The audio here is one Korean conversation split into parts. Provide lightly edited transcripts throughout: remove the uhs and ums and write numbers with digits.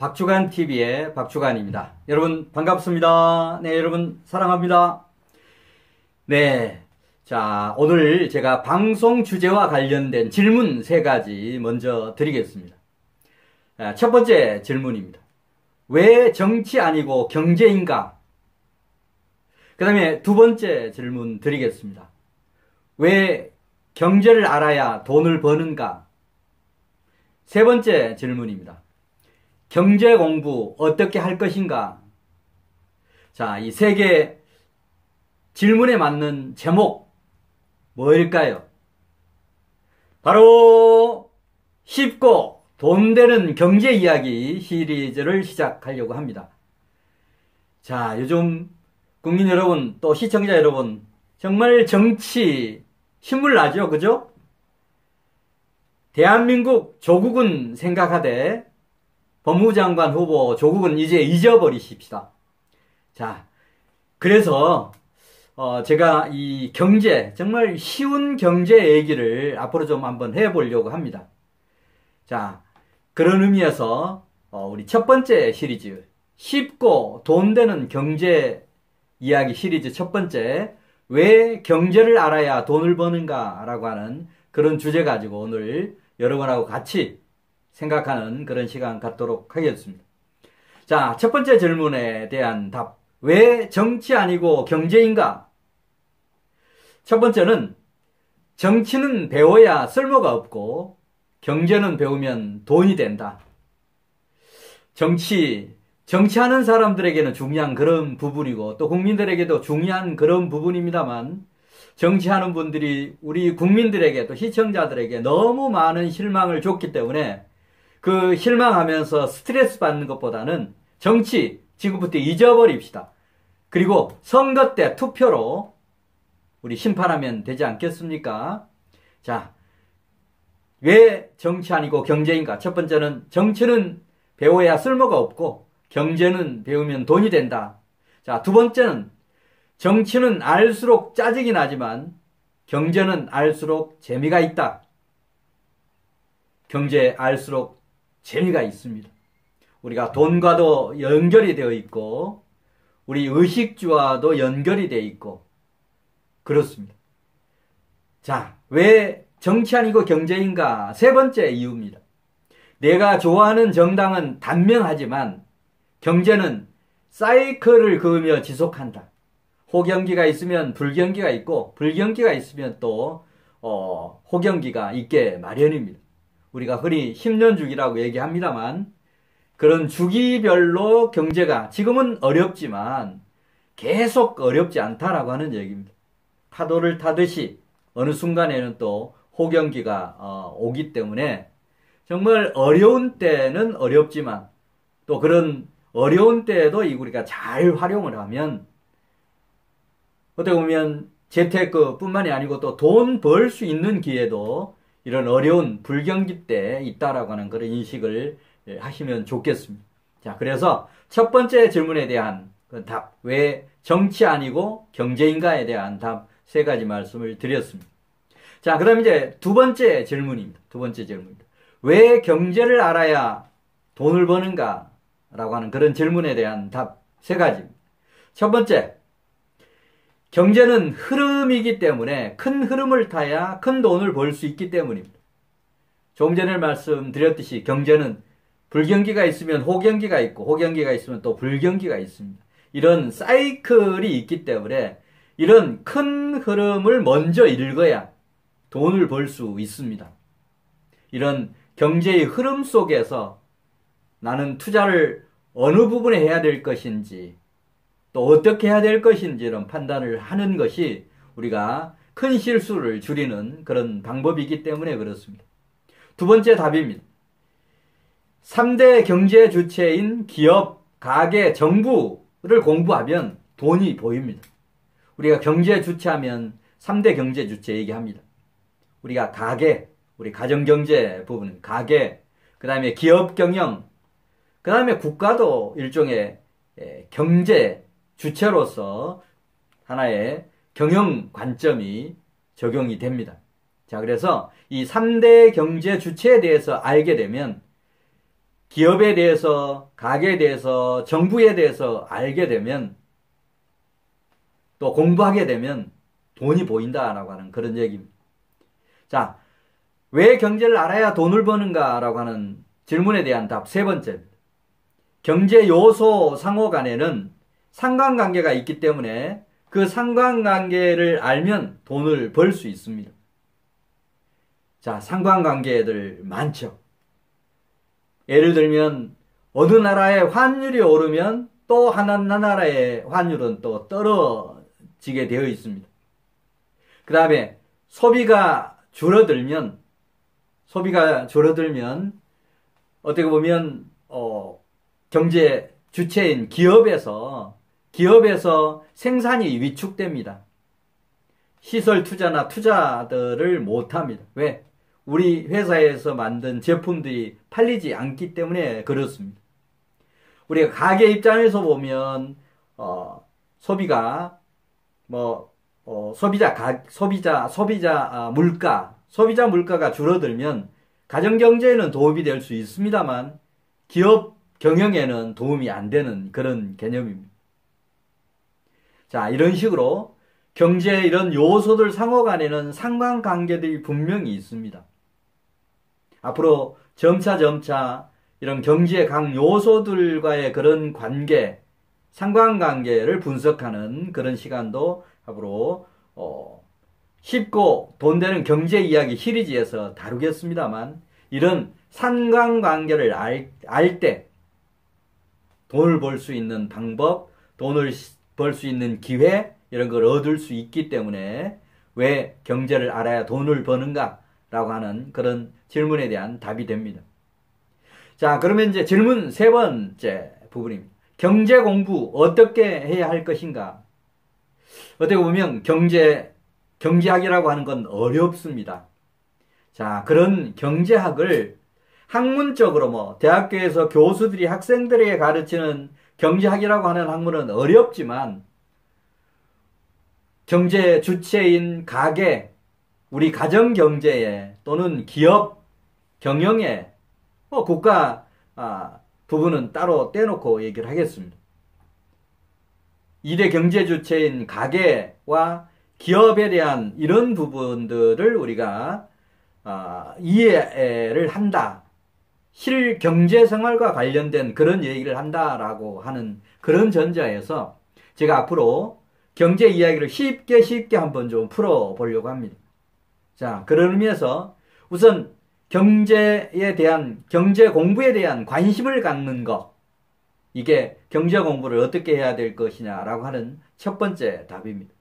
박주간 TV의 박주간입니다. 여러분 반갑습니다. 네, 여러분 사랑합니다. 네, 자, 오늘 제가 방송 주제와 관련된 질문 3가지 먼저 드리겠습니다. 첫 번째 질문입니다. 왜 정치 아니고 경제인가? 그 다음에 두 번째 질문 드리겠습니다. 왜 경제를 알아야 돈을 버는가? 세 번째 질문입니다. 경제 공부 어떻게 할 것인가? 자, 이 3개 질문에 맞는 제목 뭐일까요? 바로 쉽고 돈 되는 경제 이야기 시리즈를 시작하려고 합니다. 자, 요즘 국민 여러분 또 시청자 여러분 정말 정치 신물 나죠, 그죠? 대한민국 조국은 생각하되 법무부 장관 후보 조국은 이제 잊어버리십시다. 자, 그래서 제가 이 경제, 정말 쉬운 경제 얘기를 앞으로 좀 한번 해보려고 합니다. 자, 그런 의미에서 우리 첫 번째 시리즈, 쉽고 돈 되는 경제 이야기 시리즈 첫 번째, 왜 경제를 알아야 돈을 버는가 라고 하는 그런 주제 가지고 오늘 여러분하고 같이 생각하는 그런 시간 갖도록 하겠습니다. 자, 첫 번째 질문에 대한 답. 왜 정치 아니고 경제인가? 첫 번째는 정치는 배워야 쓸모가 없고 경제는 배우면 돈이 된다. 정치하는 사람들에게는 중요한 그런 부분이고 또 국민들에게도 중요한 그런 부분입니다만 정치하는 분들이 우리 국민들에게 또 시청자들에게 너무 많은 실망을 줬기 때문에 그 실망하면서 스트레스 받는 것보다는 정치 지금부터 잊어버립시다. 그리고 선거 때 투표로 우리 심판하면 되지 않겠습니까? 자, 왜 정치 아니고 경제인가? 첫 번째는 정치는 배워야 쓸모가 없고 경제는 배우면 돈이 된다. 자, 두 번째는 정치는 알수록 짜증이 나지만 경제는 알수록 재미가 있다. 경제 알수록 재미가 있습니다. 우리가 돈과도 연결이 되어 있고 우리 의식주와도 연결이 되어 있고 그렇습니다. 자, 왜 정치 아니고 경제인가? 세 번째 이유입니다. 내가 좋아하는 정당은 단명하지만 경제는 사이클을 그으며 지속한다. 호경기가 있으면 불경기가 있고 불경기가 있으면 또 호경기가 있게 마련입니다. 우리가 흔히 10년 주기라고 얘기합니다만 그런 주기별로 경제가 지금은 어렵지만 계속 어렵지 않다라고 하는 얘기입니다. 파도를 타듯이 어느 순간에는 또 호경기가 오기 때문에 정말 어려운 때는 어렵지만 또 그런 어려운 때에도 우리가 잘 활용을 하면 어떻게 보면 재테크뿐만이 아니고 또 돈 벌 수 있는 기회도 이런 어려운 불경기 때 있다라고 하는 그런 인식을 하시면 좋겠습니다. 자, 그래서 첫 번째 질문에 대한 그 답, 왜 정치 아니고 경제인가에 대한 답 3가지 말씀을 드렸습니다. 자, 그 다음 이제 두 번째 질문입니다. 왜 경제를 알아야 돈을 버는가? 라고 하는 그런 질문에 대한 답 3가지입니다. 첫 번째, 경제는 흐름이기 때문에 큰 흐름을 타야 큰 돈을 벌 수 있기 때문입니다. 조금 전에 말씀드렸듯이 경제는 불경기가 있으면 호경기가 있고 호경기가 있으면 또 불경기가 있습니다. 이런 사이클이 있기 때문에 이런 큰 흐름을 먼저 읽어야 돈을 벌 수 있습니다. 이런 경제의 흐름 속에서 나는 투자를 어느 부분에 해야 될 것인지 또 어떻게 해야 될 것인지 이런 판단을 하는 것이 우리가 큰 실수를 줄이는 그런 방법이기 때문에 그렇습니다. 두 번째 답입니다. 3대 경제 주체인 기업, 가계, 정부를 공부하면 돈이 보입니다. 우리가 경제 주체하면 3대 경제 주체 얘기합니다. 우리가 가계, 우리 가정경제 부분, 가계, 그 다음에 기업 경영, 그 다음에 국가도 일종의 경제 주체로서 하나의 경영 관점이 적용이 됩니다. 자, 그래서 이 3대 경제 주체에 대해서 알게 되면 기업에 대해서, 가게에 대해서, 정부에 대해서 알게 되면, 또 공부하게 되면 돈이 보인다라고 하는 그런 얘기입니다. 자, 왜 경제를 알아야 돈을 버는가라고 하는 질문에 대한 답 세 번째입니다. 경제 요소 상호 간에는 상관관계가 있기 때문에 그 상관관계를 알면 돈을 벌 수 있습니다. 자, 상관관계들 많죠. 예를 들면 어느 나라의 환율이 오르면 또 하나 나라의 환율은 또 떨어지게 되어 있습니다. 그 다음에 소비가 줄어들면 어떻게 보면 경제 주체인 기업에서 생산이 위축됩니다. 시설 투자나 투자들을 못합니다. 왜? 우리 회사에서 만든 제품들이 팔리지 않기 때문에 그렇습니다. 우리가 가게 입장에서 보면 소비가 소비자 물가가 줄어들면 가정 경제에는 도움이 될 수 있습니다만 기업 경영에는 도움이 안 되는 그런 개념입니다. 자, 이런 식으로 경제의 이런 요소들 상호 간에는 상관관계들이 분명히 있습니다. 앞으로 점차 이런 경제의 각 요소들과의 그런 관계, 상관관계를 분석하는 그런 시간도 앞으로 쉽고 돈 되는 경제 이야기 시리즈에서 다루겠습니다만 이런 상관관계를 알 때 돈을 벌 수 있는 방법, 돈을 벌 수 있는 기회 이런 걸 얻을 수 있기 때문에 왜 경제를 알아야 돈을 버는가 라고 하는 그런 질문에 대한 답이 됩니다. 자, 그러면 이제 질문 세 번째 부분입니다. 경제 공부 어떻게 해야 할 것인가? 어떻게 보면 경제학이라고 하는 건 어렵습니다. 자, 그런 경제학을 학문적으로 대학교에서 교수들이 학생들에게 가르치는 경제학이라고 하는 학문은 어렵지만 경제 주체인 가게, 우리 가정 경제에 또는 기업 경영에 국가 부분은 따로 떼놓고 얘기를 하겠습니다. 2대 경제 주체인 가게와 기업에 대한 이런 부분들을 우리가 이해를 한다. 실경제생활과 관련된 그런 얘기를 한다라고 하는 그런 전자에서 제가 앞으로 경제 이야기를 쉽게 한번 좀 풀어보려고 합니다. 자, 그런 의미에서 우선 경제 공부에 대한 관심을 갖는 것, 이게 경제 공부를 어떻게 해야 될 것이냐라고 하는 첫 번째 답입니다.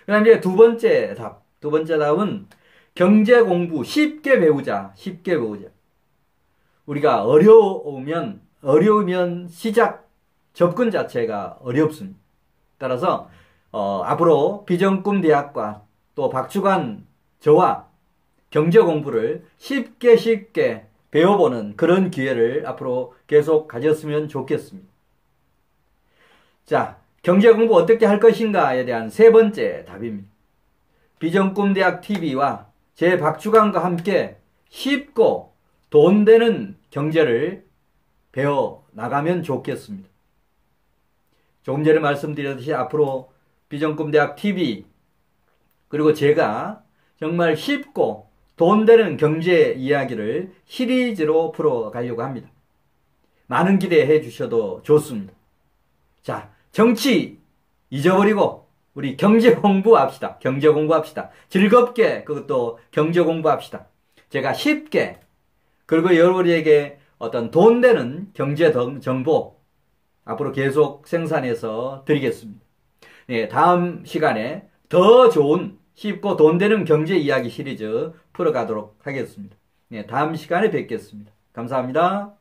그 다음에 이제 두 번째 답은 경제 공부 쉽게 배우자. 우리가 어려우면 접근 자체가 어렵습니다. 따라서 앞으로 비전꿈 대학과 또 박주관 저와 경제 공부를 쉽게 배워보는 그런 기회를 앞으로 계속 가졌으면 좋겠습니다. 자, 경제 공부 어떻게 할 것인가에 대한 세 번째 답입니다. 비전꿈 대학 TV와 제 박주관과 함께 쉽고 돈 되는 경제를 배워 나가면 좋겠습니다. 조금 전에 말씀드렸듯이 앞으로 비전꿈 대학 TV 그리고 제가 정말 쉽고 돈 되는 경제 이야기를 시리즈로 풀어가려고 합니다. 많은 기대해 주셔도 좋습니다. 자, 정치 잊어버리고 우리 경제 공부합시다. 즐겁게 그것도 경제 공부합시다. 제가 쉽게 그리고 여러분에게 어떤 돈 되는 경제 정보 앞으로 계속 생산해서 드리겠습니다. 네, 다음 시간에 더 좋은 쉽고 돈 되는 경제 이야기 시리즈 풀어가도록 하겠습니다. 네, 다음 시간에 뵙겠습니다. 감사합니다.